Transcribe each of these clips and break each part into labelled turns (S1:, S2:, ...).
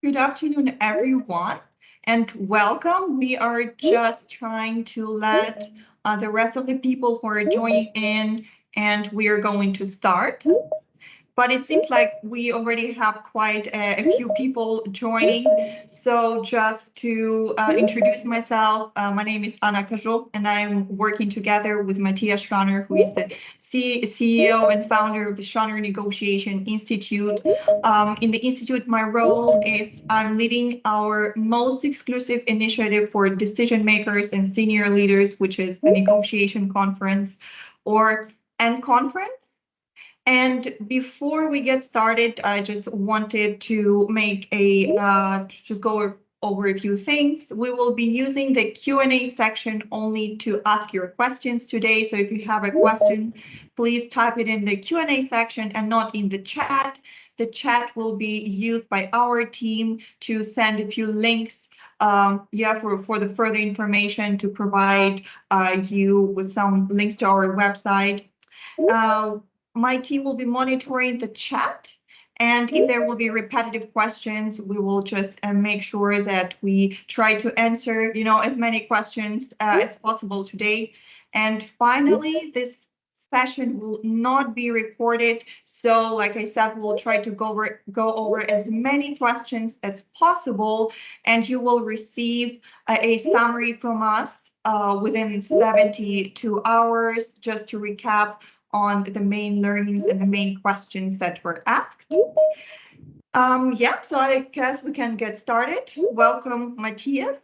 S1: Good afternoon, everyone, and welcome. We are just trying to let the rest of the people who are joining in, and we are going to start. But it seems like we already have quite a few people joining. So just to introduce myself, my name is Anna Kajot, and I'm working together with Matthias Schranner, who is the CEO and founder of the Schranner Negotiation Institute. In the Institute, my role is I'm leading our most exclusive initiative for decision makers and senior leaders, which is the Negotiation Conference or N Conference. And before we get started, I just wanted to make just go over a few things. We will be using the Q&A section only to ask your questions today. So if you have a question, please type it in the Q&A section and not in the chat. The chat will be used by our team to send a few links for the further information to provide you with some links to our website. My team will be monitoring the chat, and if there will be repetitive questions, we will just make sure that we try to answer, as many questions as possible today. And finally, this session will not be recorded. So like I said, we'll try to go over as many questions as possible, and you will receive a summary from us within 72 hours, just to recap on the main learnings and the main questions that were asked. So I guess we can get started. Welcome, Matthias.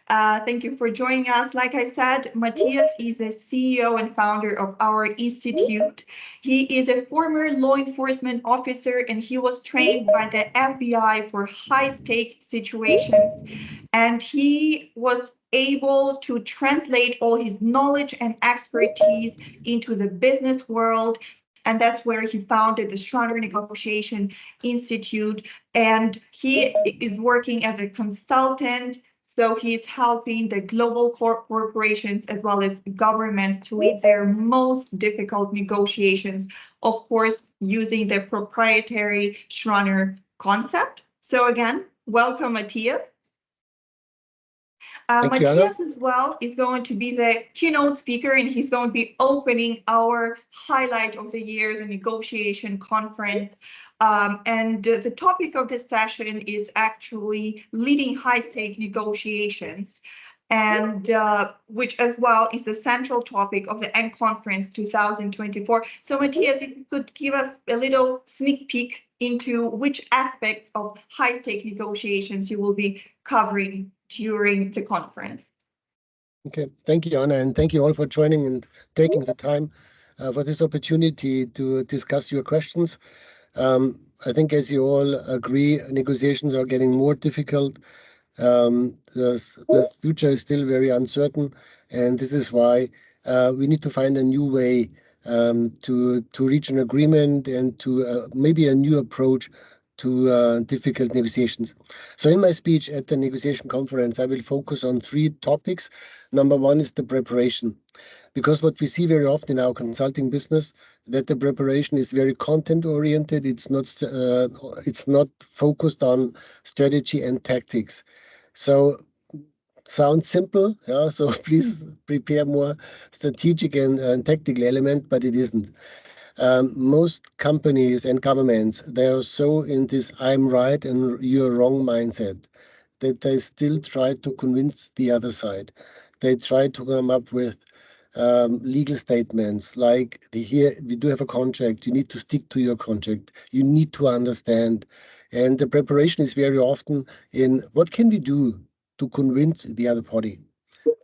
S1: Thank you for joining us. Like I said, Matthias is the CEO and founder of our institute. He is a former law enforcement officer, and he was trained by the FBI for high-stake situations. And he was able to translate all his knowledge and expertise into the business world. And that's where he founded the Schranner Negotiation Institute. And he is working as a consultant. So he's helping the global corporations as well as governments to lead their most difficult negotiations, of course, using the proprietary Schranner concept. So again, welcome, Matthias. Matthias as well is going to be the keynote speaker, and he's going to be opening our highlight of the year, the negotiation conference. And the topic of this session is actually leading high-stake negotiations, and which as well is the central topic of the N Conference 2024. So Matthias, if you could give us a little sneak peek into which aspects of high-stake negotiations you will be covering during the conference.
S2: Okay, thank you, Anna, and thank you all for joining and taking the time for this opportunity to discuss your questions. I think, as you all agree, negotiations are getting more difficult. The future is still very uncertain, and this is why we need to find a new way to reach an agreement and to maybe a new approach to difficult negotiations. So in my speech at the negotiation conference, I will focus on 3 topics. Number 1 is the preparation, because what we see very often in our consulting business, that the preparation is very content oriented. It's not focused on strategy and tactics. So sounds simple, yeah. So please prepare more strategic and tactical element, but it isn't. Most companies and governments, they are so in this I'm right and you're wrong mindset that they still try to convince the other side. They try to come up with legal statements like, here we do have a contract, you need to stick to your contract, you need to understand. And the preparation is very often in what can we do to convince the other party,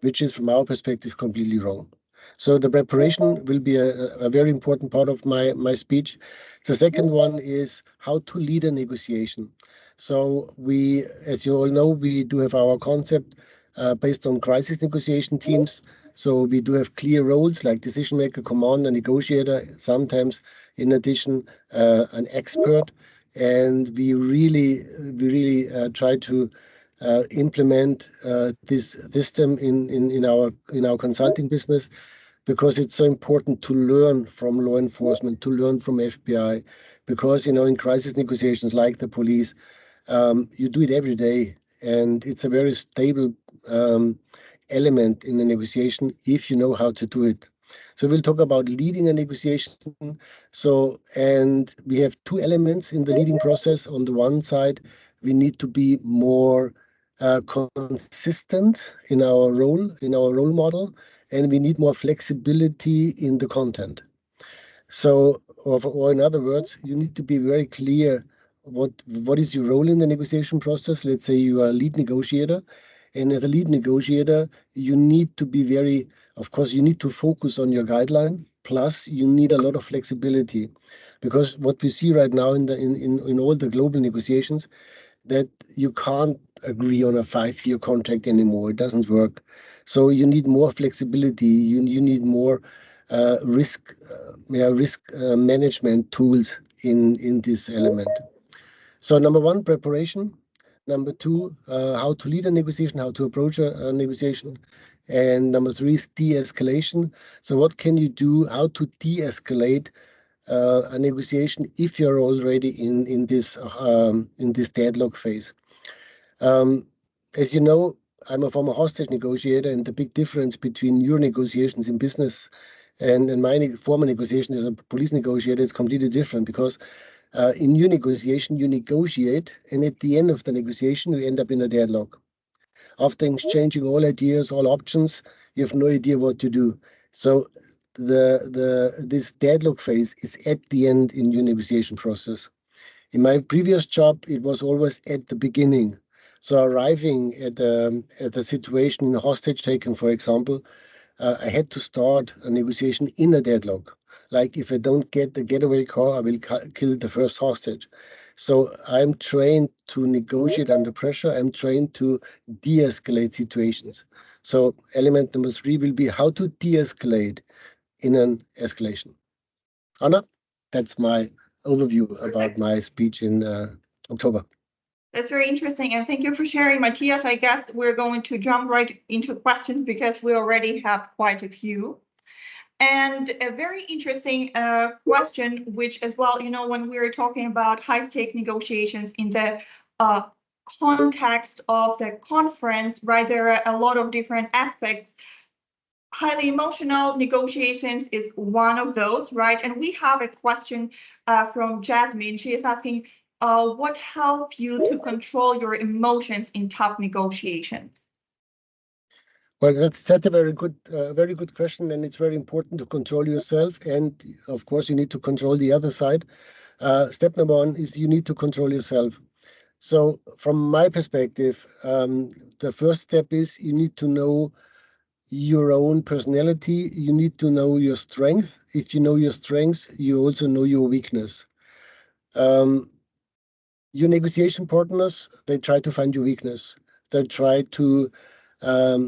S2: which is from our perspective completely wrong. So the preparation will be a very important part of my speech. The second one is how to lead a negotiation. So we, as you all know, we do have our concept based on crisis negotiation teams. So we do have clear roles like decision maker, commander, negotiator, sometimes in addition an expert. And we really try to implement this system in our consulting business, because it's so important to learn from law enforcement, to learn from FBI, because in crisis negotiations like the police, You do it every day, and it's a very stable element in the negotiation if you know how to do it. So we'll talk about leading a negotiation. So, and we have two elements in the leading process. On the one side, we need to be more consistent in our role model, and we need more flexibility in the content. So, or in other words, you need to be very clear what is your role in the negotiation process. Let's say you are a lead negotiator, and as a lead negotiator, you need to be very, of course, you need to focus on your guideline. Plus, you need a lot of flexibility, because what we see right now in all the global negotiations, that you can't agree on a 5-year contract anymore. It doesn't work. So you need more flexibility. You need more risk management tools in this element. So number one, preparation. Number two, how to lead a negotiation, how to approach a negotiation. And number three is de-escalation. So what can you do? How to de-escalate a negotiation if you're already in this deadlock phase. As you know, I'm a former hostage negotiator, and the big difference between your negotiations in business and my former negotiation as a police negotiator is completely different, because in your negotiation, you negotiate, and at the end of the negotiation, you end up in a deadlock. After exchanging all ideas, all options, you have no idea what to do. So this deadlock phase is at the end in your negotiation process. In my previous job, it was always at the beginning. So arriving at the situation in a hostage taken, for example, I had to start a negotiation in a deadlock. Like, if I don't get the getaway car, I will kill the first hostage. So I'm trained to negotiate under pressure. I'm trained to de-escalate situations. So element number three will be how to de-escalate in an escalation. Anna, that's my overview about my speech in October.
S1: That's very interesting, and thank you for sharing, Matthias. I guess we're going to jump right into questions because we already have quite a few. And a very interesting question, which as well, when we're talking about high-stake negotiations in the context of the conference, right, there are a lot of different aspects. Highly emotional negotiations is one of those, right? And we have a question from Jasmine. She is asking, what helped you to control your emotions in tough negotiations?
S2: Well, that's a very good question, and it's very important to control yourself, and of course you need to control the other side. Step number one is you need to control yourself. So from my perspective, the first step is you need to know your own personality. You need to know your strength. If you know your strengths, you also know your weakness. Your negotiation partners, they try to find your weakness. They try to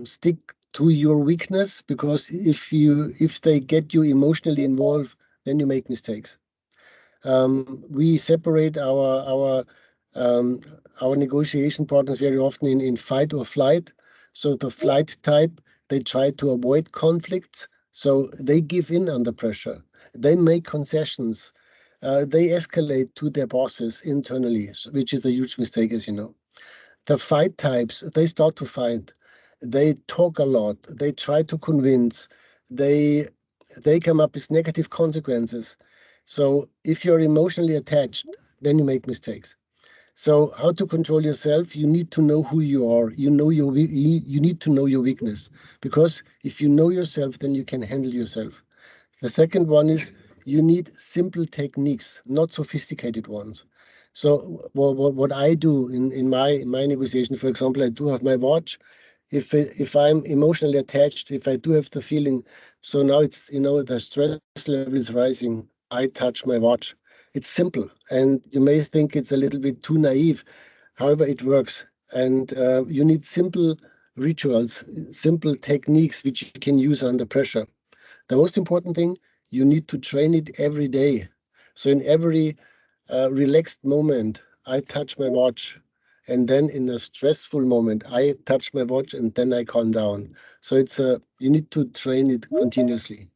S2: stick to your weakness, because if they get you emotionally involved, then you make mistakes. We separate our negotiation partners very often in fight or flight. So the flight type, they try to avoid conflicts, so they give in under pressure. They make concessions. They escalate to their bosses internally, which is a huge mistake, as you know. The fight types, they start to fight. They talk a lot. They try to convince. They come up with negative consequences. So if you're emotionally attached, then you make mistakes. So how to control yourself? You need to know who you are. You need to know your weakness, because if you know yourself, then you can handle yourself. The second one is you need simple techniques, not sophisticated ones. So what I do in my negotiation, for example, I do have my watch. If I'm emotionally attached, if I do have the feeling, so now it's, the stress level is rising, I touch my watch. It's simple, and you may think it's a little bit too naive. However, it works, and you need simple rituals, simple techniques which you can use under pressure. The most important thing, you need to train it every day. So in every relaxed moment, I touch my watch. And then in a stressful moment, I touch my watch and then I calm down. So you need to train it continuously.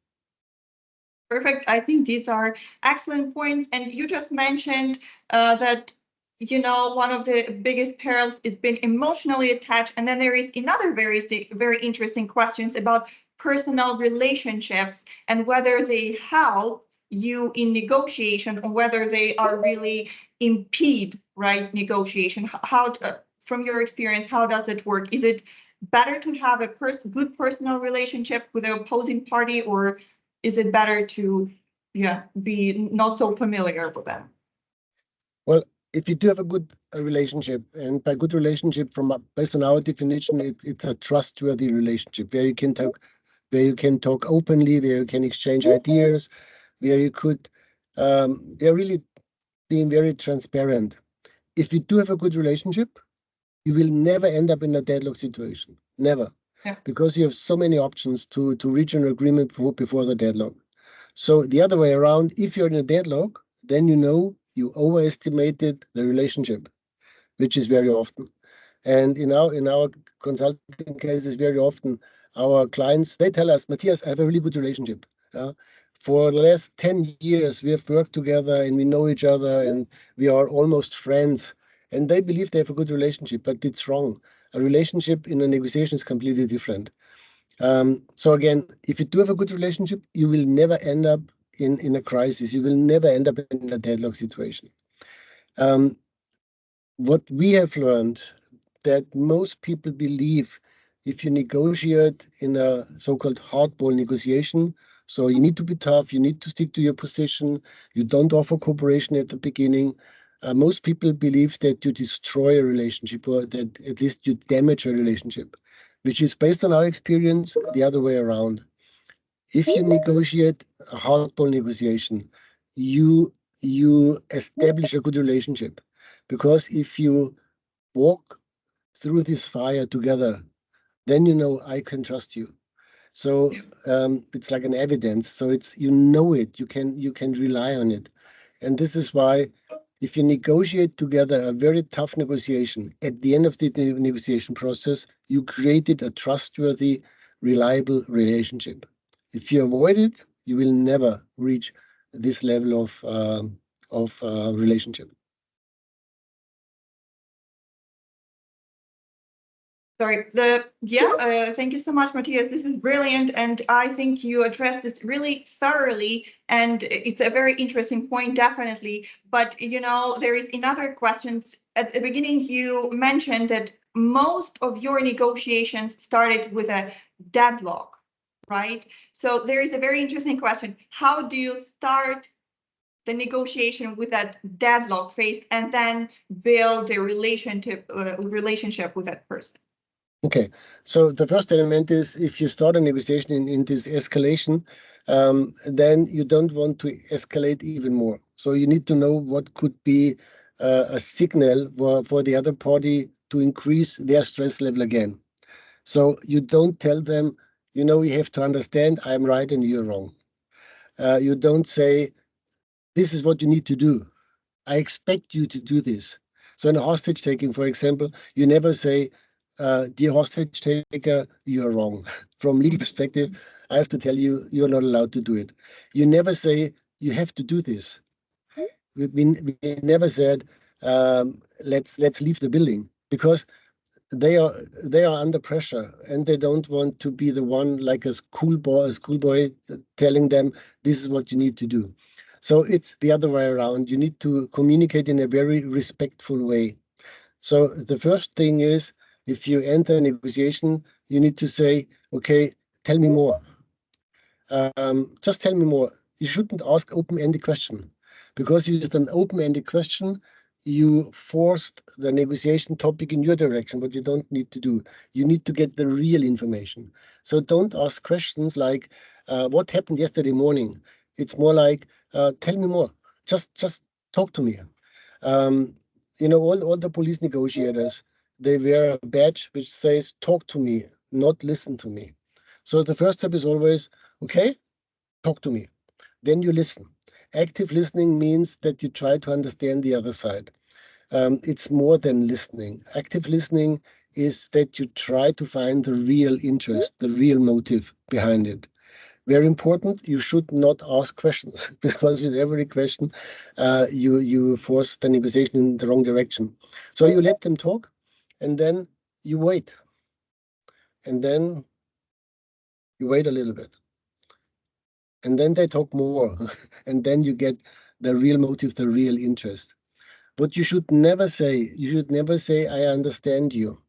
S1: Perfect. I think these are excellent points. And you just mentioned that one of the biggest perils is being emotionally attached. And then there is another very interesting questions about personal relationships and whether they help you in negotiation or whether they are really impede, right, negotiation. How, from your experience, how does it work? Is it better to have a good personal relationship with the opposing party, or is it better to, be not so familiar with them?
S2: Well, if you do have a good relationship, and by good relationship, based on our definition, it's a trustworthy relationship where you can talk openly, where you can exchange ideas, where you could, you're really being very transparent. If you do have a good relationship, you will never end up in a deadlock situation. Never.
S1: Yeah.
S2: Because you have so many options to reach an agreement before the deadlock. So the other way around, if you're in a deadlock, then you overestimated the relationship, which is very often. And in our consulting cases, very often our clients, they tell us, Matthias, I have a really good relationship. For the last 10 years, we have worked together and we know each other and we are almost friends. And they believe they have a good relationship, but it's wrong. A relationship in a negotiation is completely different. So again, if you do have a good relationship, you will never end up in a crisis. You will never end up in a deadlock situation. What we have learned that most people believe if you negotiate in a so-called hardball negotiation, so you need to be tough, you need to stick to your position, you don't offer cooperation at the beginning. Most people believe that you destroy a relationship or that at least you damage a relationship, which is based on our experience the other way around. If you negotiate a hardball negotiation, you establish a good relationship, because if you walk through this fire together, then I can trust you. So it's like an evidence. So it's it. You can rely on it, and this is why if you negotiate together a very tough negotiation, at the end of the negotiation process, you created a trustworthy, reliable relationship. If you avoid it, you will never reach this level of relationship.
S1: Sorry, thank you so much, Matthias. This is brilliant. And I think you addressed this really thoroughly. And it's a very interesting point, definitely. But, there is another questions. At the beginning, you mentioned that most of your negotiations started with a deadlock, right? So there is a very interesting question. How do you start the negotiation with that deadlock phase and then build a relationship with that person?
S2: Okay, so the first element is if you start a negotiation in this escalation, then you don't want to escalate even more. So you need to know what could be a signal for the other party to increase their stress level again. So you don't tell them, you have to understand I'm right and you're wrong. You don't say, this is what you need to do. I expect you to do this. So in a hostage taking, for example, you never say, dear hostage taker, you're wrong. From legal perspective, I have to tell you, you're not allowed to do it. You never say, you have to do this. We never said, let's leave the building, because they are under pressure and they don't want to be the one like a schoolboy telling them this is what you need to do. So it's the other way around. You need to communicate in a very respectful way. So the first thing is, if you enter a negotiation, you need to say, okay, tell me more. Just tell me more. You shouldn't ask open-ended question, because with an open-ended question, you forced the negotiation topic in your direction, but you don't need to do. You need to get the real information. So don't ask questions like, what happened yesterday morning? It's more like, tell me more. Just talk to me. All the police negotiators, they wear a badge which says, talk to me, not listen to me. So the first step is always, okay, talk to me. Then you listen. Active listening means that you try to understand the other side. It's more than listening. Active listening is that you try to find the real interest, the real motive behind it. Very important, you should not ask questions because with every question, you force the negotiation in the wrong direction. So you let them talk, and then you wait, and then you wait a little bit, and then they talk more, and then you get the real motive, the real interest. What you should never say, I understand you,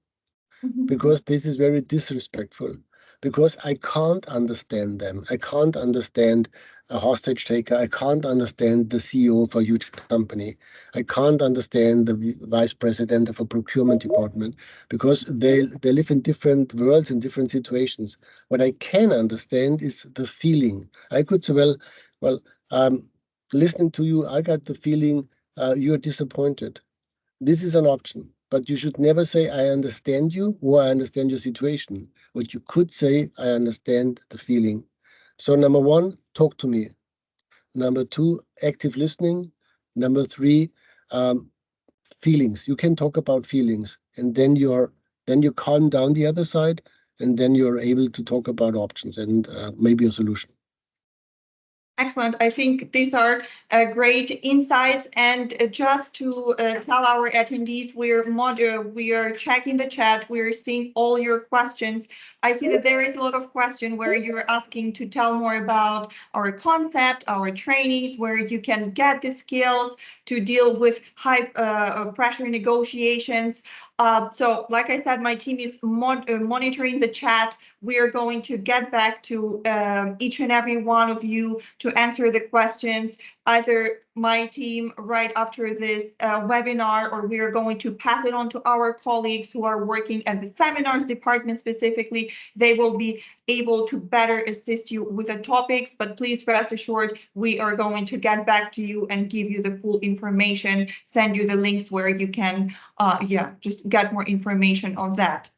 S2: because this is very disrespectful. Because I can't understand them. I can't understand a hostage taker. I can't understand the CEO of a huge company. I can't understand the vice president of a procurement department, because they live in different worlds, in different situations. What I can understand is the feeling. I could say, well, listening to you, I got the feeling you're disappointed. This is an option, but you should never say, I understand you or I understand your situation. What you could say, I understand the feeling. So, number one, talk to me. Number two, active listening. Number three, feelings. You can talk about feelings, and then you calm down the other side, and then you're able to talk about options and maybe a solution.
S1: Excellent. I think these are great insights. And just to tell our attendees, we are checking the chat. We're seeing all your questions. I see that there is a lot of question where you're asking to tell more about our concept, our trainings, where you can get the skills to deal with high pressure negotiations. So like I said, my team is monitoring the chat. We are going to get back to each and every one of you to answer the questions, either my team right after this webinar, or we are going to pass it on to our colleagues who are working at the seminars department specifically. They will be able to better assist you with the topics, but please rest assured, we are going to get back to you and give you the full information, send you the links where you can, just get more information on that.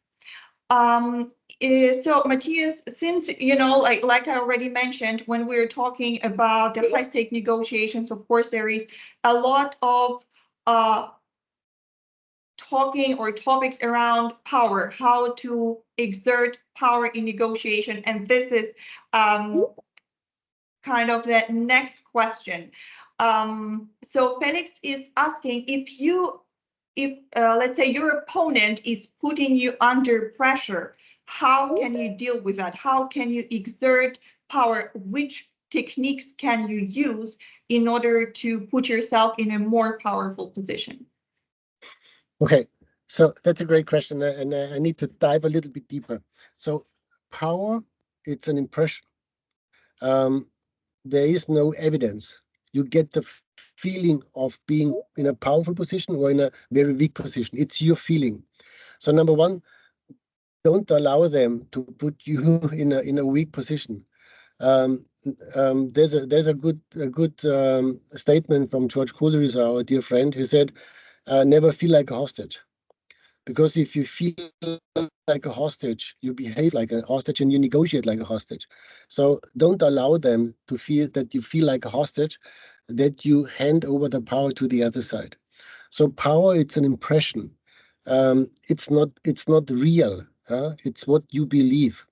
S1: So Matthias, since, like I already mentioned, when we're talking about the high stake negotiations, of course, there is a lot of talking or topics around power, how to exert power in negotiation. And this is kind of the next question. So Felix is asking if let's say your opponent is putting you under pressure, how can you deal with that? How can you exert power? Which techniques can you use in order to put yourself in a more powerful position?
S2: Okay, so that's a great question, and I need to dive a little bit deeper. So power, it's an impression. There is no evidence. You get the feeling of being in a powerful position or in a very weak position. It's your feeling. So number one, don't allow them to put you in a weak position. There's a good statement from George Coleridge, our dear friend, who said, "Never feel like a hostage." Because if you feel like a hostage, you behave like a hostage and you negotiate like a hostage. So don't allow them to feel that you feel like a hostage, that you hand over the power to the other side. So power, it's an impression. It's not real. It's what you believe.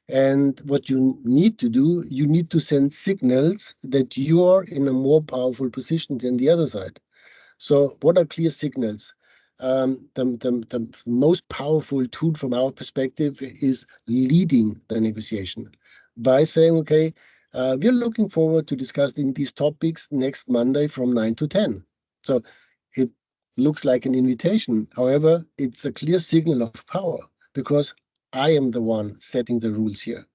S2: And what you need to do, you need to send signals that you are in a more powerful position than the other side. So what are clear signals? The most powerful tool from our perspective is leading the negotiation by saying, okay, we're looking forward to discussing these topics next Monday from 9 to 10. So it looks like an invitation. However, it's a clear signal of power because I am the one setting the rules here.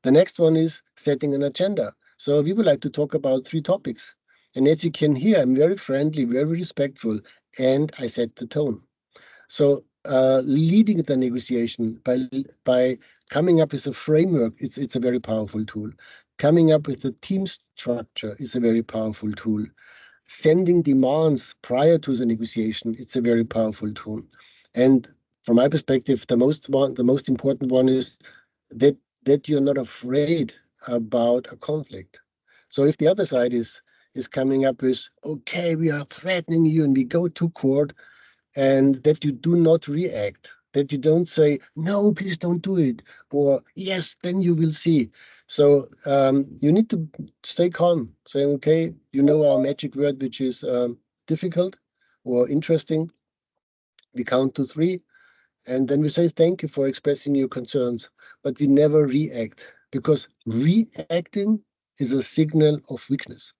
S2: The next one is setting an agenda. So we would like to talk about 3 topics. And as you can hear, I'm very friendly, very respectful, and I set the tone. So leading the negotiation by coming up with a framework, it's a very powerful tool. Coming up with a team structure is a very powerful tool. Sending demands prior to the negotiation, it's a very powerful tool. And from my perspective, the most important one is that you're not afraid about a conflict. So if the other side is coming up with, okay, we are threatening you and we go to court, and that you do not react, that you don't say, no, please don't do it, or yes, then you will see. So you need to stay calm, saying, okay, you know our magic word, which is difficult or interesting. We count to 3, and then we say, thank you for expressing your concerns, but we never react, because reacting is a signal of weakness.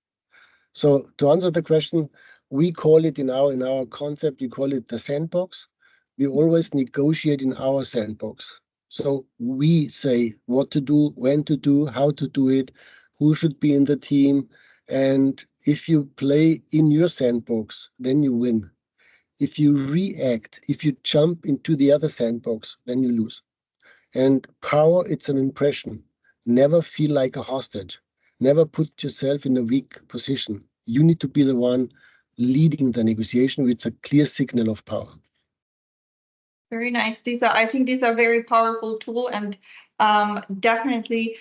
S2: So to answer the question, we call it in our concept, we call it the sandbox. We always negotiate in our sandbox. So we say what to do, when to do, how to do it, who should be in the team. And if you play in your sandbox, then you win. If you react, if you jump into the other sandbox, then you lose. And power, it's an impression. Never feel like a hostage. Never put yourself in a weak position. You need to be the one leading the negotiation with a clear signal of power.
S1: Very nice. I think these are very powerful tool, and definitely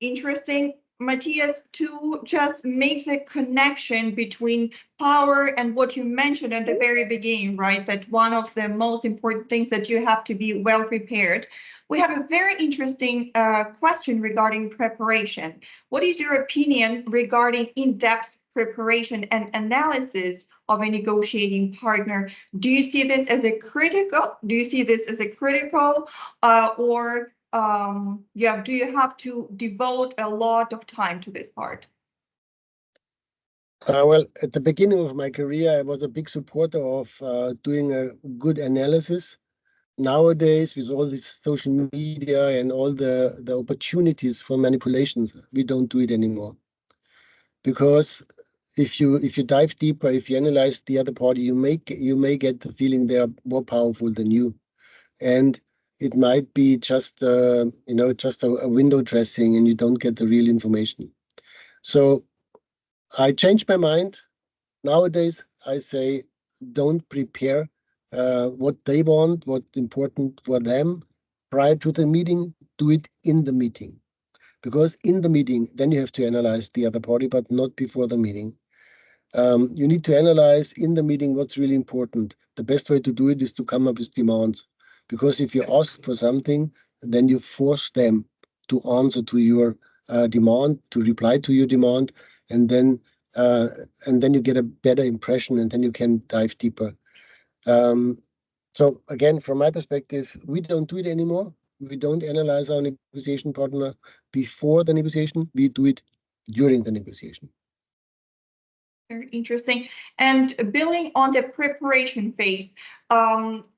S1: interesting, Matthias, to just make the connection between power and what you mentioned at the very beginning, right? That one of the most important things that you have to be well prepared. We have a very interesting question regarding preparation. What is your opinion regarding in-depth preparation and analysis of a negotiating partner? Do you see this as a critical? Do you see this as a critical, or yeah, do you have to devote a lot of time to this part?
S2: Well, at the beginning of my career, I was a big supporter of doing a good analysis. Nowadays, with all this social media and all the opportunities for manipulations, we don't do it anymore. Because if you dive deeper, if you analyze the other party, you may get the feeling they are more powerful than you, and it might be just just a window dressing, and you don't get the real information. So I changed my mind. Nowadays, I say don't prepare what they want, what's important for them prior to the meeting. Do it in the meeting, because in the meeting, then you have to analyze the other party, but not before the meeting. You need to analyze in the meeting what's really important. The best way to do it is to come up with demands, because if you ask for something, then you force them to answer to your demand, to reply to your demand, and then you get a better impression, and then you can dive deeper. So again, from my perspective, we don't do it anymore. We don't analyze our negotiation partner before the negotiation. We do it during the negotiation.
S1: Very interesting. And building on the preparation phase,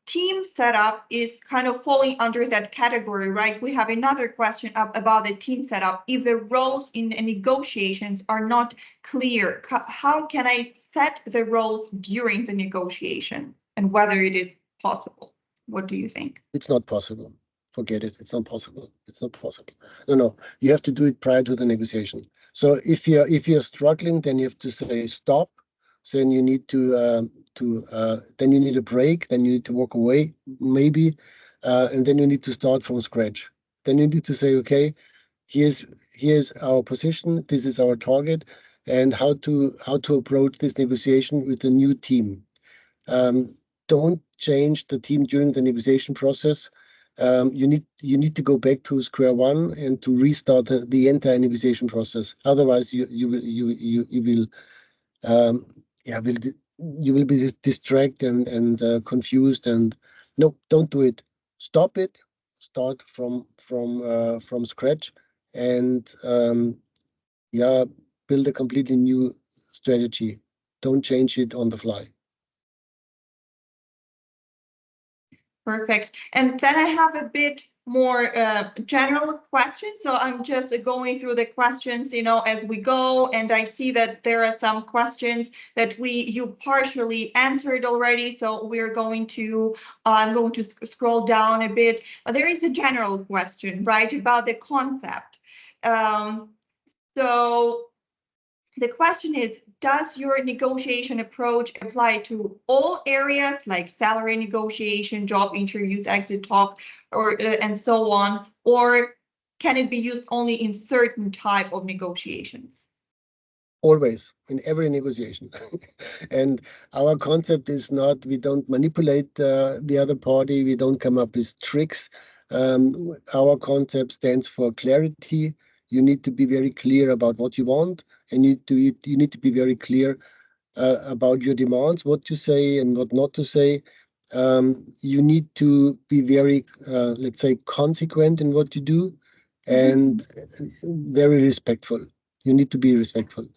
S1: team setup is kind of falling under that category, right? We have another question about the team setup. If the roles in the negotiations are not clear, how can I set the roles during the negotiation, and whether it is possible? What do you think?
S2: It's not possible. Forget it. It's not possible. It's not possible. No. You have to do it prior to the negotiation. So if you're struggling, then you have to say stop. So then you need then you need a break. Then you need to walk away, maybe, and then you need to start from scratch. Then you need to say, okay, here's our position. This is our target, and how to approach this negotiation with the new team. Don't change the team during the negotiation process. You need to go back to square one and to restart the entire negotiation process. Otherwise, you will be distracted and confused. And no, don't do it. Stop it. Start from scratch, and build a completely new strategy. Don't change it on the fly.
S1: Perfect. And then I have a bit more general questions. So I'm just going through the questions, as we go. And I see that there are some questions that you partially answered already. So I'm going to scroll down a bit. There is a general question, right, about the concept. So the question is, does your negotiation approach apply to all areas like salary negotiation, job interviews, exit talk, or and so on, or can it be used only in certain type of negotiations?
S2: always in every negotiation. And our concept is not, we don't manipulate the other party, we don't come up with tricks. Our concept stands for clarity. You need to be very clear about what you want, and you need to be very clear about your demands, what to say and what not to say. You need to be very, let's say, consequent in what you do, and very respectful. You need to be respectful.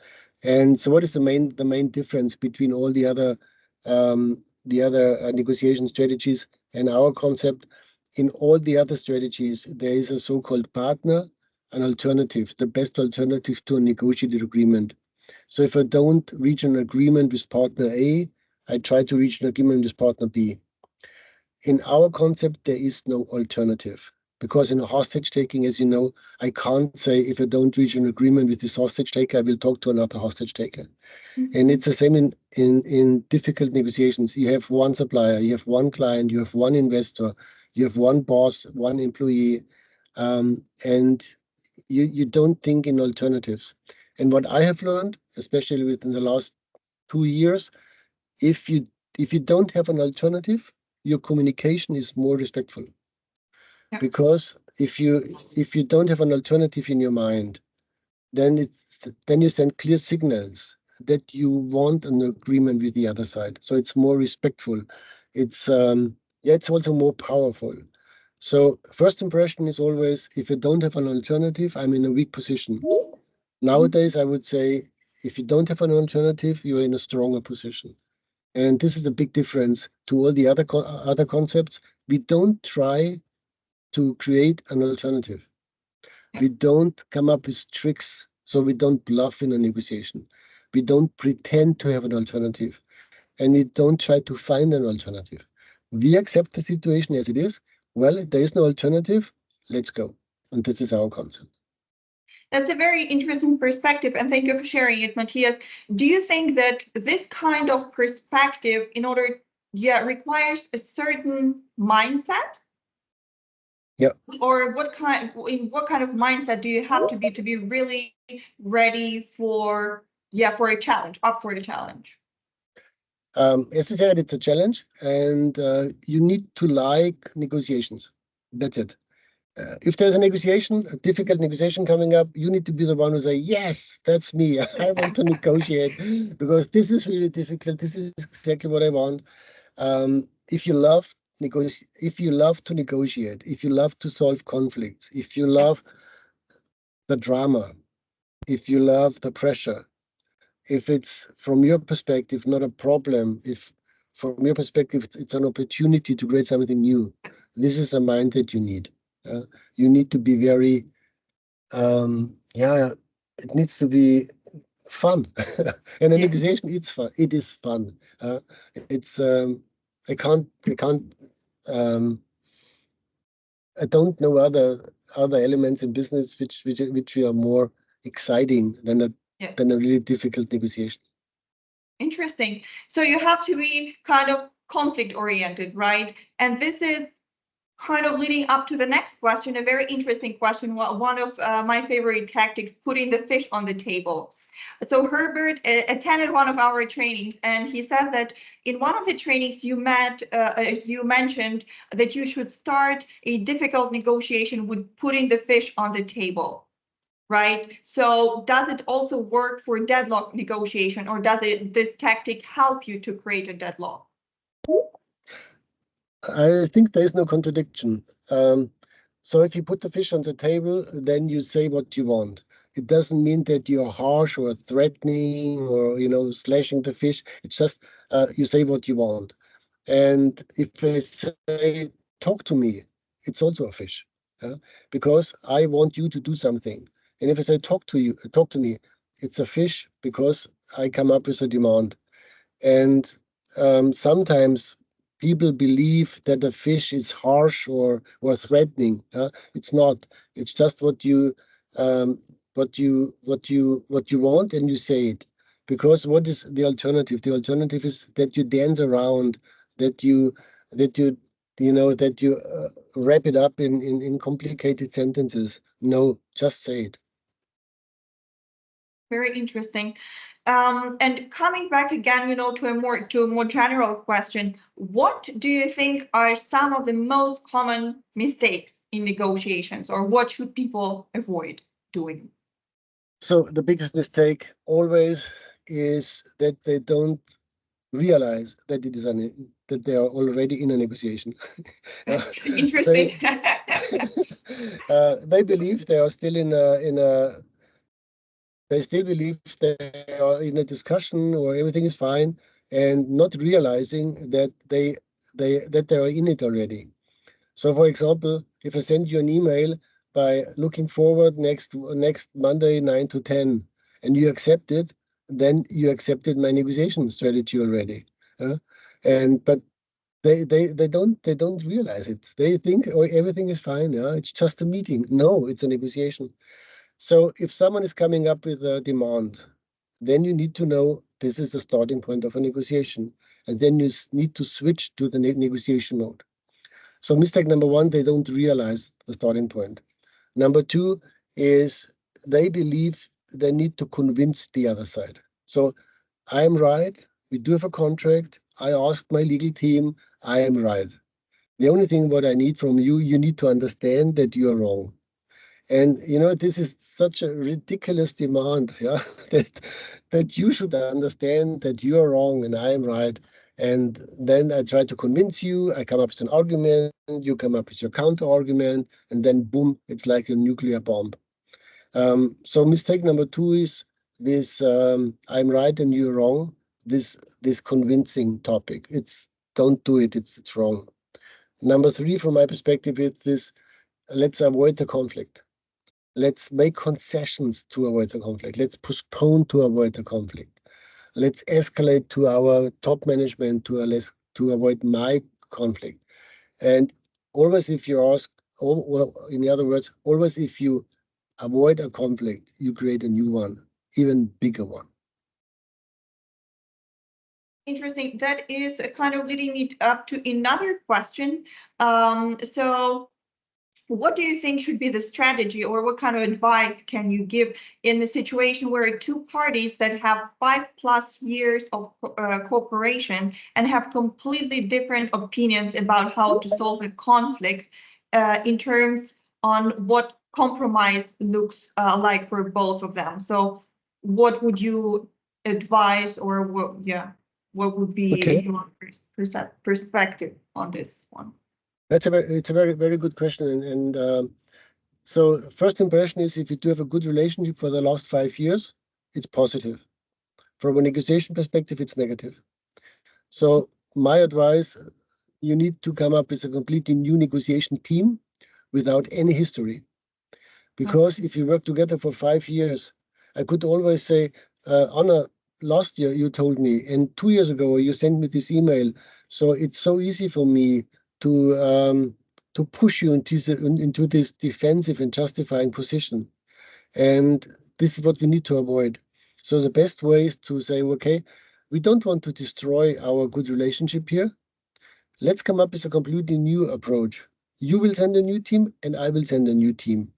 S2: And so, what is the main difference between all the other negotiation strategies and our concept? In all the other strategies, there is a so-called partner, an alternative, the best alternative to a negotiated agreement. So if I don't reach an agreement with partner A, I try to reach an agreement with partner B. In our concept, there is no alternative, because in a hostage taking, as you know, I can't say if I don't reach an agreement with this hostage taker, I will talk to another hostage taker. And it's the same in difficult negotiations. You have one supplier, you have one client, you have one investor, you have one boss, one employee, and you don't think in alternatives. And what I have learned, especially within the last 2 years, if you don't have an alternative, your communication is more respectful.
S1: Yeah.
S2: Because if you don't have an alternative in your mind, then you send clear signals that you want an agreement with the other side. So it's more respectful. It's it's also more powerful. So first impression is always, if you don't have an alternative, I'm in a weak position. Nowadays, I would say, if you don't have an alternative, you're in a stronger position. And this is a big difference to all the other concepts. We don't try to create an alternative. We don't come up with tricks, so we don't bluff in a negotiation. We don't pretend to have an alternative, and we don't try to find an alternative. We accept the situation as it is. Well, there is no alternative. Let's go. And this is our concept.
S1: That's a very interesting perspective, and thank you for sharing it, Matthias. Do you think that this kind of perspective, requires a certain mindset?
S2: Yeah.
S1: Or what kind of mindset do you have to be really ready for a challenge, up for the challenge?
S2: As I said, it's a challenge, and you need to like negotiations. That's it. If there's a negotiation, a difficult negotiation coming up, you need to be the one who say, yes, that's me. I want to negotiate because this is really difficult. This is exactly what I want. If you love to negotiate, if you love to solve conflicts, if you love the drama, if you love the pressure, if it's from your perspective not a problem, if from your perspective it's an opportunity to create something new, this is a mindset you need. You need to be very, it needs to be fun. And a negotiation, it's fun. It is fun. It's I don't know other elements in business which are more exciting than a really difficult negotiation.
S1: Interesting. So you have to be kind of conflict oriented, right? And this is kind of leading up to the next question, a very interesting question. One of my favorite tactics, putting the fish on the table. So Herbert attended one of our trainings, and he says that in one of the trainings you mentioned that you should start a difficult negotiation with putting the fish on the table, right? So does it also work for deadlock negotiation, or does this tactic help you to create a deadlock?
S2: I think there is no contradiction. So if you put the fish on the table, then you say what you want. It doesn't mean that you're harsh or threatening or slashing the fish. It's just you say what you want. And if I say talk to me, it's also a fish, because I want you to do something. And if I say talk to me, it's a fish because I come up with a demand. And sometimes people believe that the fish is harsh or threatening. It's not. It's just what you want, and you say it. Because what is the alternative? The alternative is that you dance around, that you wrap it up in complicated sentences. No, just say it.
S1: Very interesting. And coming back again, to a more general question, what do you think are some of the most common mistakes in negotiations, or what should people avoid doing?
S2: So the biggest mistake always is that they don't realize that that they are already in a negotiation.
S1: Interesting.
S2: They believe they are still they still believe they are in a discussion or everything is fine, and not realizing that they are in it already. So, for example, if I send you an email by looking forward next Monday 9 to 10, and you accept it, then you accepted my negotiation strategy already. And but they don't realize it. They think, oh, everything is fine. Yeah, it's just a meeting. No, it's a negotiation. So if someone is coming up with a demand, then you need to know this is the starting point of a negotiation, and then you need to switch to the negotiation mode. So mistake number one, they don't realize the starting point. Number two is they believe they need to convince the other side. So I am right. We do have a contract. I asked my legal team. I am right. The only thing what I need from you, you need to understand that you are wrong. And this is such a ridiculous demand, yeah, that you should understand that you are wrong and I am right. And then I try to convince you, I come up with an argument, you come up with your counter argument, and then boom, it's like a nuclear bomb. So mistake number two is this I'm right and you're wrong, this convincing topic. It's don't do it, it's wrong. Number three, from my perspective, is this let's avoid the conflict. Let's make concessions to avoid the conflict. Let's postpone to avoid the conflict. Let's escalate to our top management to avoid my conflict. And always, if you ask, or in other words, always if you avoid a conflict, you create a new one, even bigger one.
S1: Interesting. That is kind of leading me up to another question. So what do you think should be the strategy, or what kind of advice can you give in the situation where two parties that have 5+ years of cooperation and have completely different opinions about how to solve a conflict in terms on what compromise looks like for both of them? So what would you advise, or what would be your perspective on this one?
S2: It's a very, very good question. And so first impression is if you do have a good relationship for the last 5 years, it's positive. From a negotiation perspective, it's negative. So my advice, you need to come up with a completely new negotiation team without any history. Because if you work together for 5 years, I could always say, Anna, last year you told me, and 2 years ago you sent me this email. So it's so easy for me to push you into this defensive and justifying position. And this is what we need to avoid. So the best way is to say, okay, we don't want to destroy our good relationship here. Let's come up with a completely new approach. You will send a new team, and I will send a new team,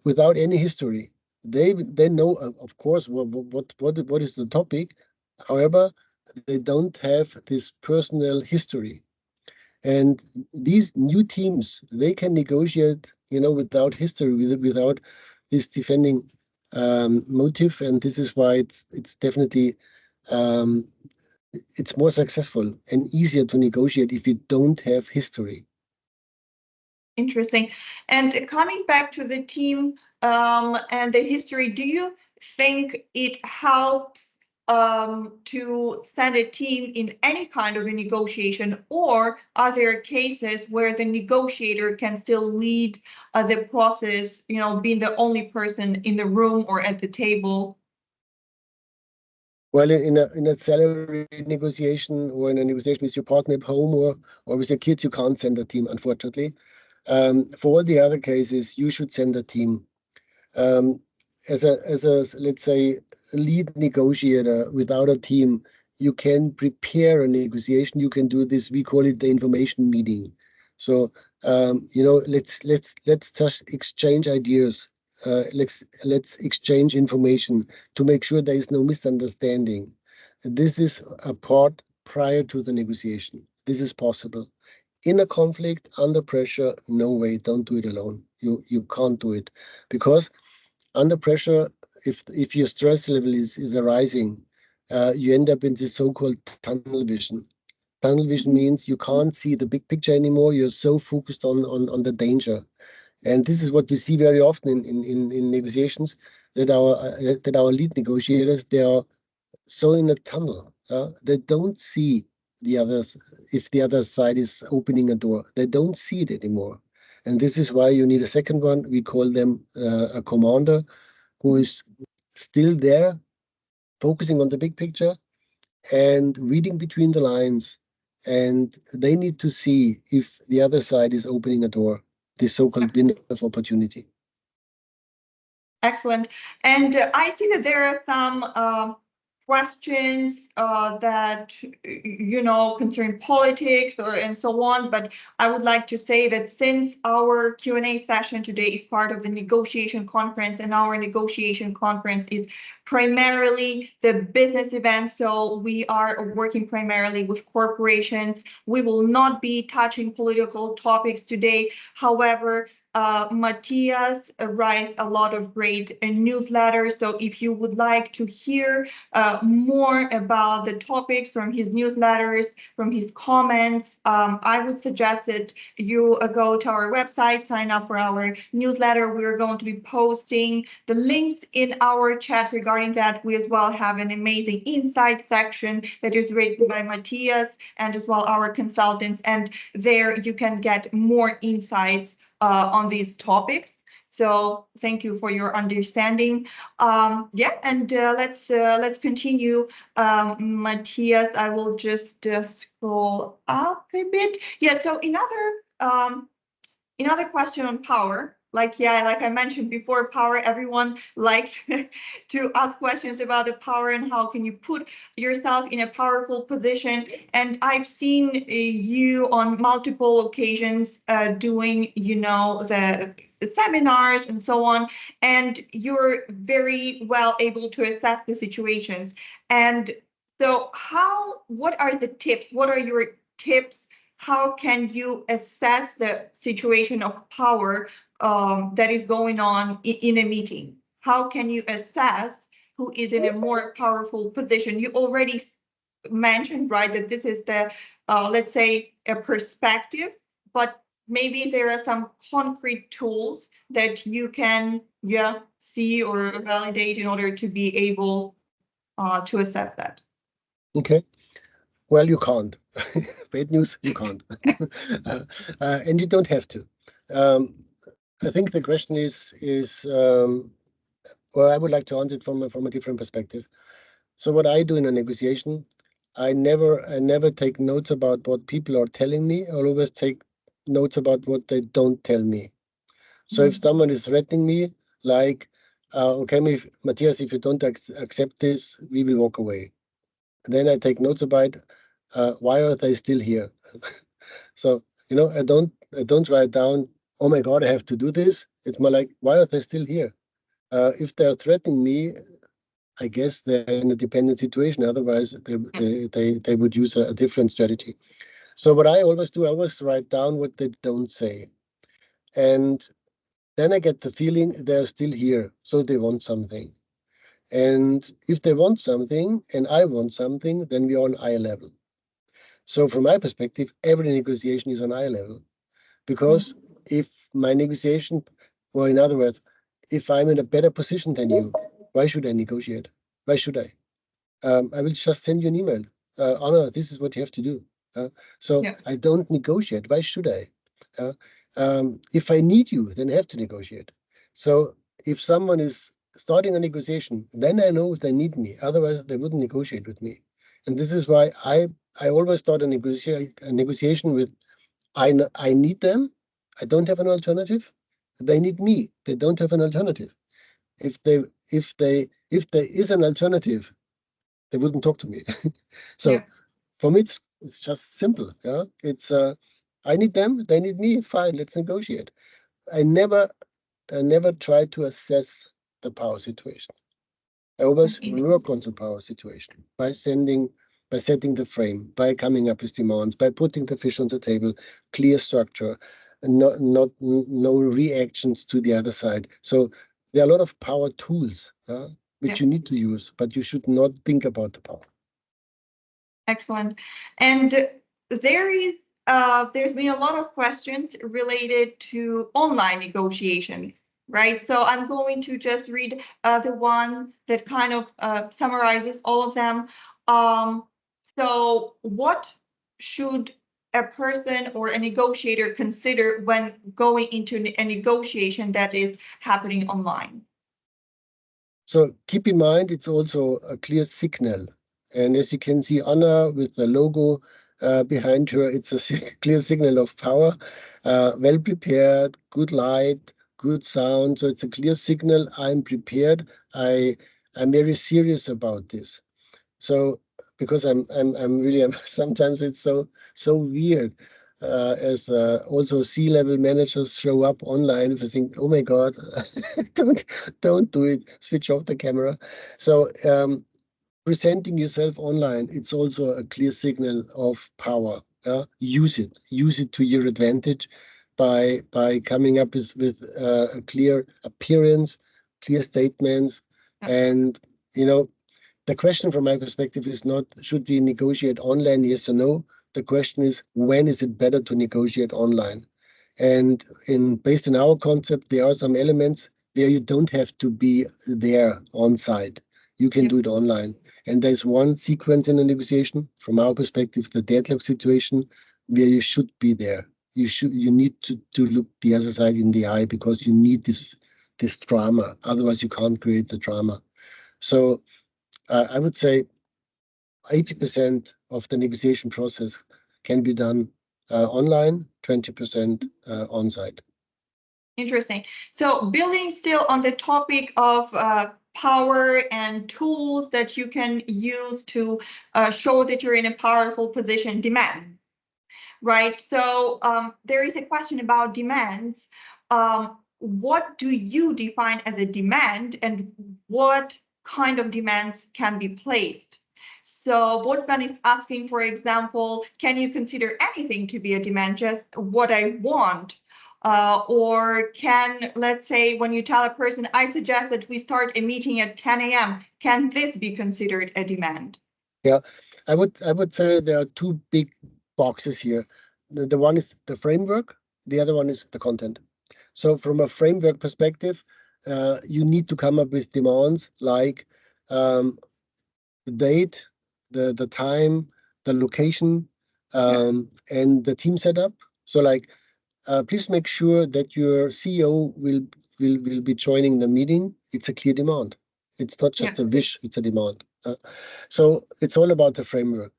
S2: without any history. They know, of course, what is the topic. However, they don't have this personal history. And these new teams, they can negotiate, without history, without this defending motive. And this is why it's definitely um, it's more successful and easier to negotiate if you don't have history.
S1: Interesting. And coming back to the team and the history, do you think it helps to send a team in any kind of a negotiation, or are there cases where the negotiator can still lead the process, being the only person in the room or at the table?
S2: Well, in a salary negotiation or in a negotiation with your partner at home or with your kids, you can't send a team, unfortunately. For all the other cases, you should send a team. As a let's say lead negotiator without a team, you can prepare a negotiation. You can do this. We call it the information meeting. So let's just exchange ideas. let's exchange information to make sure there is no misunderstanding. This is a part prior to the negotiation. This is possible. In a conflict, under pressure, no way, don't do it alone. You can't do it, because under pressure, if your stress level is arising, you end up in this so-called tunnel vision. Tunnel vision means you can't see the big picture anymore. You're so focused on the danger. And this is what we see very often in negotiations, that our lead negotiators, they are so in a tunnel. They don't see the others. If the other side is opening a door, they don't see it anymore. And this is why you need a second one. We call them a commander, who is still there, focusing on the big picture and reading between the lines. And they need to see if the other side is opening a door, this so-called window of opportunity.
S1: Excellent. And I see that there are some questions that concern politics and so on, but I would like to say that since our Q&A session today is part of the negotiation conference, and our negotiation conference is primarily the business event, so we are working primarily with corporations. We will not be touching political topics today. However, Matthias writes a lot of great newsletters. So if you would like to hear more about the topics from his newsletters, from his comments, I would suggest that you go to our website, sign up for our newsletter. We're going to be posting the links in our chat regarding that. We as well have an amazing insight section that is written by Matthias and as well our consultants. And there you can get more insights on these topics. So thank you for your understanding. Yeah, and let's continue. Matthias, I will just scroll up a bit. Yeah, so another question on power. Like I mentioned before, power, everyone likes to ask questions about the power and how can you put yourself in a powerful position. And I've seen you on multiple occasions doing, the seminars and so on, and you're very well able to assess the situations. And so what are the tips? What are your tips? How can you assess the situation of power that is going on in a meeting? How can you assess who is in a more powerful position? You already mentioned, right, that this is the, let's say, a perspective, but maybe there are some concrete tools that you can, see or validate in order to be able to assess that.
S2: Okay. Well, you can't. Bad news, you can't. And you don't have to. I think the question is well, I would like to answer it from a different perspective. So what I do in a negotiation, I never take notes about what people are telling me. I'll always take notes about what they don't tell me. So if someone is threatening me, like, okay, Matthias, if you don't accept this, we will walk away. Then I take notes about why are they still here. So I don't write down, oh my God, I have to do this. It's more like, why are they still here? If they're threatening me, I guess they're in a dependent situation. Otherwise, they would use a different strategy. So what I always do, I always write down what they don't say, and then I get the feeling they're still here, so they want something. And if they want something and I want something, then we're on eye level. So from my perspective, every negotiation is on eye level, because if my negotiation, or in other words, if I'm in a better position than you, why should I negotiate? Why should I? I will just send you an email. Anna, this is what you have to do. I don't negotiate. Why should I? If I need you, then I have to negotiate. So if someone is starting a negotiation, then I know they need me. Otherwise, they wouldn't negotiate with me. And this is why I always start a negotiation with, I need them. I don't have an alternative. They need me. They don't have an alternative. If there is an alternative, they wouldn't talk to me. So for me, it's just simple. It's I need them. They need me. Fine. Let's negotiate. I never never try to assess the power situation. I always work on the power situation by setting the frame, by coming up with demands, by putting the fish on the table, clear structure, and no reactions to the other side. So there are a lot of power tools which you need to use, but you should not think about the power.
S1: Excellent. And there's been a lot of questions related to online negotiations, right? So I'm going to just read the one that kind of summarizes all of them. So what should a person or a negotiator consider when going into a negotiation that is happening online?
S2: So keep in mind, it's also a clear signal. And as you can see, Anna with the logo behind her, it's a clear signal of power, well prepared, good light, good sound. So it's a clear signal. I'm prepared. I'm very serious about this. So because I'm really sometimes it's so weird as also C-level managers show up online. If I think, oh my God, don't do it. Switch off the camera. So presenting yourself online, it's also a clear signal of power. Use it to your advantage by coming up with a clear appearance, clear statements, and the question from my perspective is not should we negotiate online, yes or no. The question is when is it better to negotiate online? And based on our concept, there are some elements where you don't have to be there on site. You can do it online. And there's one sequence in a negotiation, from our perspective, the deadlock situation, where you should be there. You need to look the other side in the eye because you need this drama. Otherwise, you can't create the drama. So I would say 80% of the negotiation process can be done online, 20% on site.
S1: Interesting. So building still on the topic of power and tools that you can use to show that you're in a powerful position, demand, right? So there is a question about demands. What do you define as a demand and what kind of demands can be placed? So Wolfgang is asking, for example, can you consider anything to be a demand, just what I want? Or can, let's say, when you tell a person, I suggest that we start a meeting at 10 a.m., can this be considered a demand?
S2: Yeah, I would say there are two big boxes here. The one is the framework, the other one is the content. So from a framework perspective, you need to come up with demands like the date, the time, the location, and the team setup. So like, please make sure that your CEO will be joining the meeting. It's a clear demand. It's not just a wish, it's a demand. So it's all about the framework.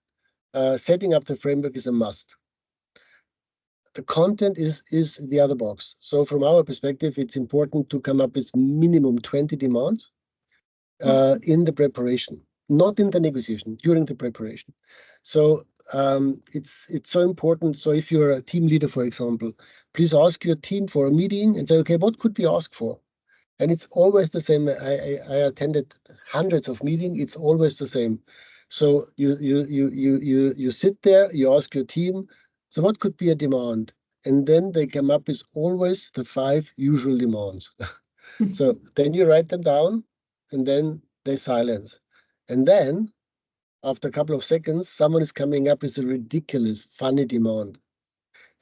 S2: Setting up the framework is a must. The content is the other box. So from our perspective, it's important to come up with minimum 20 demands in the preparation, not in the negotiation, during the preparation. So it's so important. So if you're a team leader, for example, please ask your team for a meeting and say, okay, what could we ask for? And it's always the same. I attended hundreds of meetings. It's always the same. So you sit there, you ask your team, so what could be a demand? And then they come up with always the 5 usual demands. So then you write them down and then they silence. And then after a couple of seconds, someone is coming up with a ridiculous, funny demand.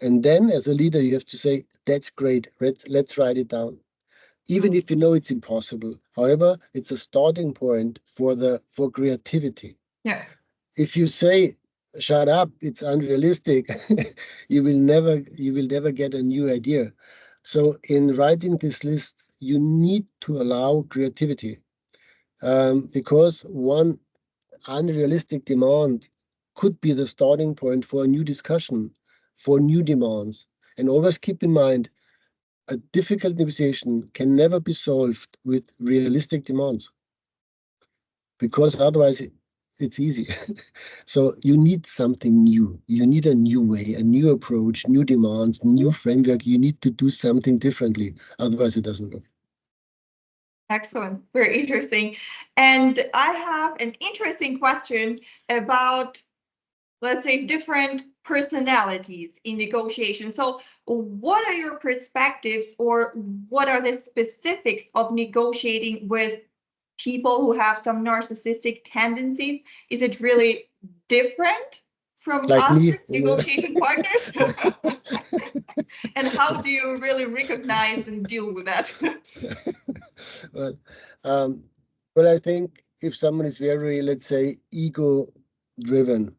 S2: And then as a leader, you have to say, that's great, let's write it down. Even if you know it's impossible. However, it's a starting point for creativity.
S1: Yeah.
S2: If you say, shut up, it's unrealistic, you will never get a new idea. So in writing this list, you need to allow creativity. Because one unrealistic demand could be the starting point for a new discussion, for new demands. And always keep in mind, a difficult negotiation can never be solved with realistic demands, because otherwise it's easy. So you need something new. You need a new way, a new approach, new demands, new framework. You need to do something differently. Otherwise, it doesn't work.
S1: Excellent. Very interesting. And I have an interesting question about, let's say, different personalities in negotiation. So what are your perspectives, or what are the specifics of negotiating with people who have some narcissistic tendencies? Is it really different from
S2: Like me,
S1: other negotiation partners? And how do you really recognize and deal with that?
S2: well, well, I think if someone is very, let's say, ego driven,